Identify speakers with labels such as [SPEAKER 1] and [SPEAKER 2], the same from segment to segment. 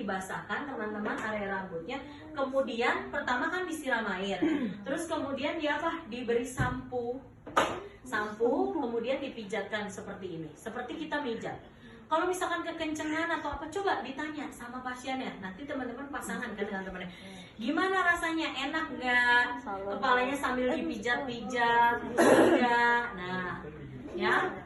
[SPEAKER 1] dibasahkan teman-teman area rambutnya. Kemudian pertama kan disiram air, terus kemudian dia apa? Diberi sampo, kemudian dipijatkan seperti ini, seperti kita mijat. Kalau misalkan kekencengan atau apa, coba ditanya sama pasiennya. Nanti teman-teman pasangan kan dengan temannya. Gimana rasanya? Enak nggak? Kepalanya sambil dipijat-pijat, enggak? Nah, ya.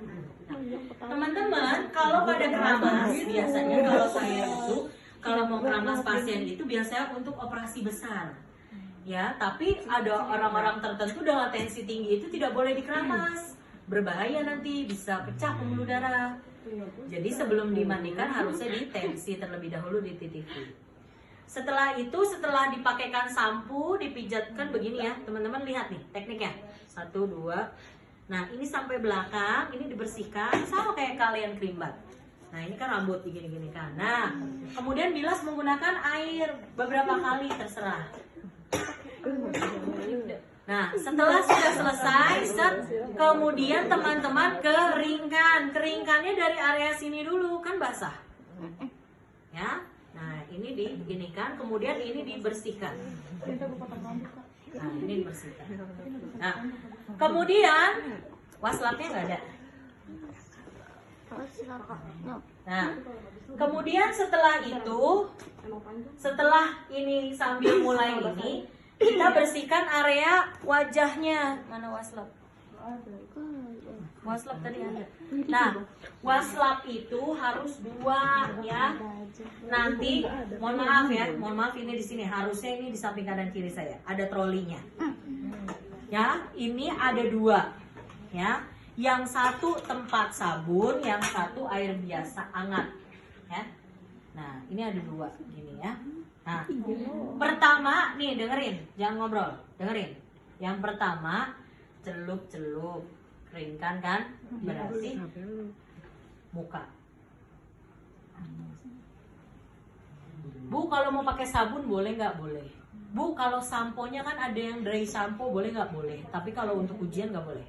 [SPEAKER 1] Teman-teman, kalau pada keramas biasanya kalau saya itu kalau mau keramas pasien itu biasanya untuk operasi besar. Ya, tapi ada orang-orang tertentu dengan tensi tinggi itu tidak boleh dikeramas. Berbahaya nanti, bisa pecah pembuluh darah. Jadi sebelum dimandikan harusnya ditensi terlebih dahulu, dititipi. Setelah itu, setelah dipakaikan sampo, dipijatkan begini ya, teman-teman lihat nih tekniknya. 1, 2. Nah ini sampai belakang, ini dibersihkan sama kayak kalian kerimbat. Nah ini kan rambut gini-gini kan. Nah kemudian bilas menggunakan air beberapa kali terserah. Nah setelah sudah selesai, kemudian teman-teman keringkannya dari area sini dulu, kan basah ya. Nah ini diginikan, kemudian ini dibersihkan. Nah ini dibersihkan. Nah kemudian waslapnya nggak ada. Nah kemudian setelah itu, setelah ini sambil mulai ini, kita bersihkan area wajahnya. Mana waslap? Waslap tadi ada. Nah, waslap itu harus 2 ya. Nanti, mohon maaf ini di sini. Harusnya ini di samping kanan kiri saya. Ada trolinya. Ya, ini ada 2. Ya, yang satu tempat sabun, yang satu air biasa hangat. Ya. Nah, ini ada 2 gini ya. Nah, pertama nih dengerin, jangan ngobrol, dengerin. Yang pertama celup-celup, keringkan kan, berarti muka. Bu, kalau mau pakai sabun boleh nggak? Boleh. Bu, kalau samponya kan ada yang dry sampo, boleh nggak? Boleh. Tapi kalau untuk ujian nggak boleh.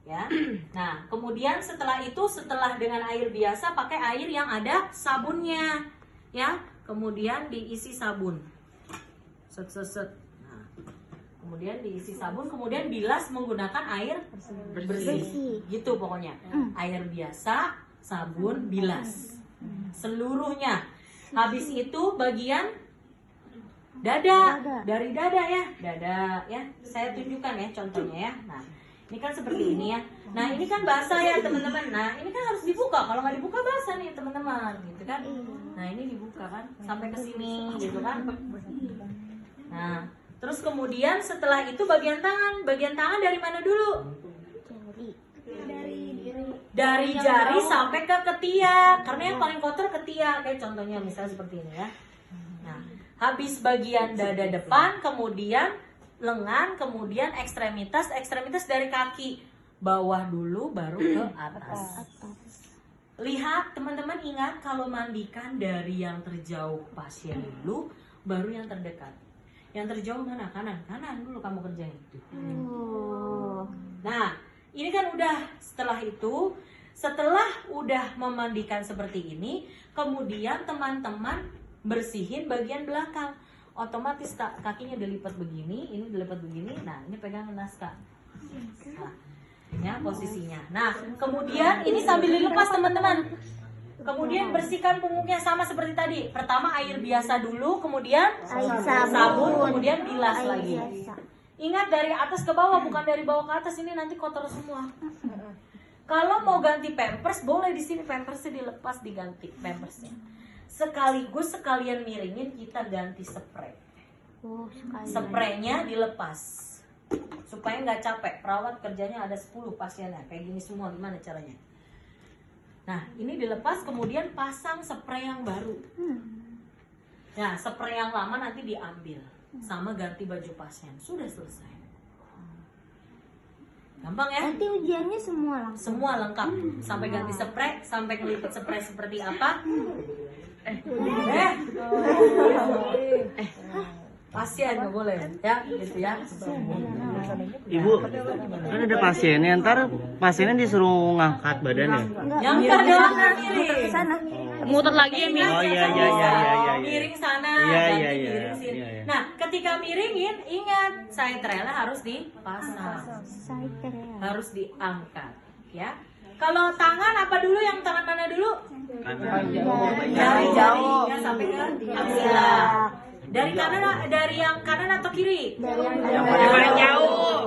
[SPEAKER 1] Ya. Nah, kemudian setelah itu, setelah dengan air biasa, pakai air yang ada sabunnya, ya. Kemudian diisi sabun, set. Nah, kemudian diisi sabun, kemudian bilas menggunakan air bersih, gitu pokoknya. Air biasa, sabun, bilas, seluruhnya. Habis itu bagian dada, dari dada ya. Saya tunjukkan ya contohnya ya. Nah, ini kan seperti ini ya. Nah, ini kan basah ya teman-teman. Nah, ini kan harus dibuka. Kalau nggak dibuka basah nih teman-teman, gitu kan. Nah, ini dibuka kan sampai ke sini, gitu kan. Nah, terus kemudian setelah itu bagian tangan. Bagian tangan dari mana dulu? Dari jari sampai ke ketiak. Karena yang paling kotor ketiak. Kayak contohnya misalnya seperti ini ya. Nah, habis bagian dada depan, kemudian lengan, kemudian ekstremitas dari kaki bawah dulu baru ke atas. Lihat teman-teman, ingat kalau mandikan dari yang terjauh pasien dulu baru yang terdekat. Yang terjauh mana? Kanan dulu kamu kerjain. Nah ini kan udah. Setelah itu, setelah udah memandikan seperti ini, kemudian teman-teman bersihin bagian belakang. Otomatis kakinya dilipat begini, ini dilipat begini. Nah ini pegang naskah. Nah, ya posisinya. Nah kemudian ini sambil dilepas teman-teman. Kemudian bersihkan punggungnya sama seperti tadi. Pertama air biasa dulu, kemudian sabun, kemudian bilas lagi. Ingat dari atas ke bawah, bukan dari bawah ke atas. Ini nanti kotor semua. Kalau mau ganti pampers, boleh di sini pampersnya dilepas, diganti pampersnya. Sekaligus sekalian miringin kita ganti spray. Spraynya dilepas supaya nggak capek. Perawat kerjanya ada 10 pasiennya kayak gini semua, gimana caranya? Nah ini dilepas, kemudian pasang spray yang baru. Nah spray yang lama nanti diambil, sama ganti baju pasien. Sudah selesai. Gampang ya?
[SPEAKER 2] Nanti ujiannya semua lengkap.
[SPEAKER 1] Semua lengkap. Sampai ganti spray, sampai ngelipet spray seperti apa. Pasien nggak boleh ya, gitu ya.
[SPEAKER 3] Ibu, kan ada pasiennya, ntar pasiennya disuruh ngangkat badannya.
[SPEAKER 1] Yang ntar doang kiri.
[SPEAKER 2] Sana.
[SPEAKER 4] Muter lagi ya, Mi?
[SPEAKER 3] Oh iya.
[SPEAKER 1] ganti
[SPEAKER 3] iya.
[SPEAKER 1] miring sini.
[SPEAKER 3] Iya, iya.
[SPEAKER 1] Nah, ketika miringin, ingat side railnya harus dipasang, harus diangkat, ya. Kalau tangan apa dulu? Yang tangan mana dulu? Dari jarinya sampai ke aksila. Dari kanan, dari yang kanan atau kiri?
[SPEAKER 2] Yang paling jauh.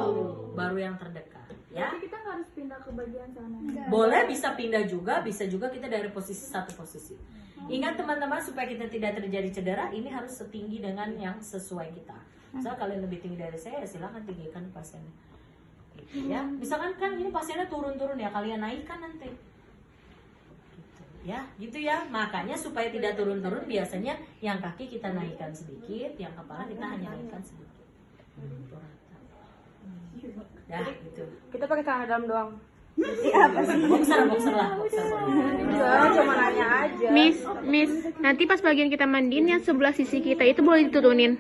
[SPEAKER 1] Baru yang terdekat, ya.
[SPEAKER 4] Jadi kita harus pindah ke bagian sana.
[SPEAKER 1] Boleh, bisa pindah juga, bisa juga kita dari posisi satu posisi. Ingat teman-teman, supaya kita tidak terjadi cedera, ini harus setinggi dengan yang sesuai kita. Misalnya kalian lebih tinggi dari saya, ya silakan tinggikan pasiennya. Gitu, ya, misalkan kan ini pasiennya turun-turun ya, kalian naikkan nanti. Gitu, ya, gitu ya. Makanya supaya tidak turun-turun, biasanya yang kaki kita naikkan sedikit, yang kepala kita hanya naikkan sedikit. Itu rata. Dah, gitu.
[SPEAKER 4] Kita pakai celana dalam doang.
[SPEAKER 1] Boxer lah, boxer.
[SPEAKER 4] Enggak, cuma nanya aja.
[SPEAKER 5] Miss, nanti pas bagian kita mandiin yang sebelah sisi kita itu boleh diturunin.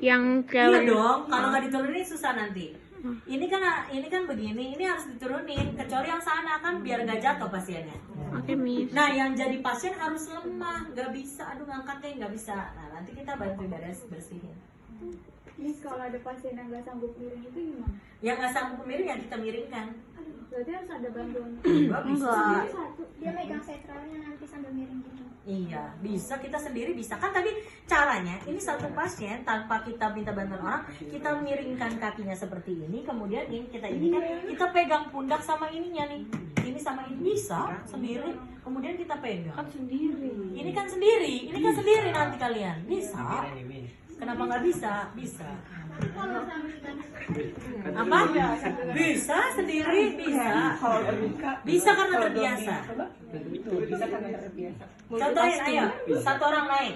[SPEAKER 5] Yang
[SPEAKER 1] Iya
[SPEAKER 5] cewek.
[SPEAKER 1] dong, kalau nggak diturunin susah nanti. Ini kan begini, ini harus diturunin. Kecuali yang sana kan biar nggak jatuh pasiennya.
[SPEAKER 5] Oke, Miss.
[SPEAKER 1] Nah, yang jadi pasien harus lemah, nggak bisa, aduh ngangkatnya nggak bisa. Nah, nanti kita bantu bersihin.
[SPEAKER 4] Miss, kalau ada pasien yang nggak sanggup miring itu gimana?
[SPEAKER 1] Yang nggak sanggup miring yang kita miringkan.
[SPEAKER 4] Berarti harus ada bantuan.
[SPEAKER 1] Nggak bisa sendiri.
[SPEAKER 6] Dia megang setralnya nanti sambil miring gitu.
[SPEAKER 1] Iya, bisa, kita sendiri bisa. Kan tadi caranya, ini satu pasien tanpa kita minta bantuan orang, kita miringkan kakinya seperti ini, kemudian ini kan, kita pegang pundak sama ininya nih. Ini sama ini bisa sendiri, kemudian kita pegang. Ini kan sendiri nanti kalian. Bisa. Kenapa nggak bisa? Bisa. Apa? Bisa sendiri, bisa. Bisa karena terbiasa. Contohin, ayo. Satu orang naik.